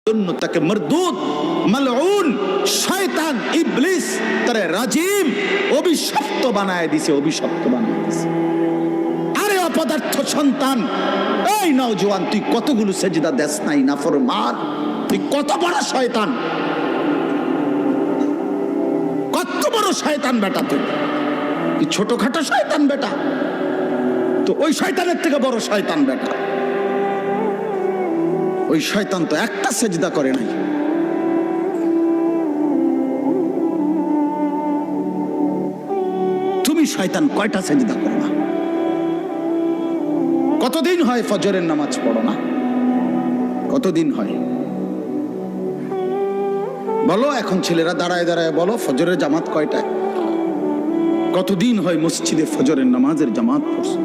জন্য তাকে মরদুদ, মালউন, শয়তান, ইবলিস তারে রাজিম, অভিশপ্ত বানায় দিছে, অভিশপ্ত বানায় দিছে। আরে অপদার্থ সন্তান, এই নওজোয়ান, তুই কতগুলো সেজদা দেস নাই, নাফরমান, তুই কত বড় শয়তান, কত বড় শয়তান বেটা, তুই ছোটখাটো শয়তান বেটা, তো ওই শয়তানের থেকে বড় শয়তান বেটা। ওই শয়তান তো একটা সেজদা করে নাই। তুমি শয়তান কয়টা সেজদা করো না? কতদিন হয় ফজরের নামাজ পড়ো না? কতদিন হয় বলো? এখন ছেলেরা দাঁড়ায় দাঁড়ায় বলো ফজরের জামাত কয়টায়? কতদিন হয় মসজিদে ফজরের নামাজের জামাত পড়ছো?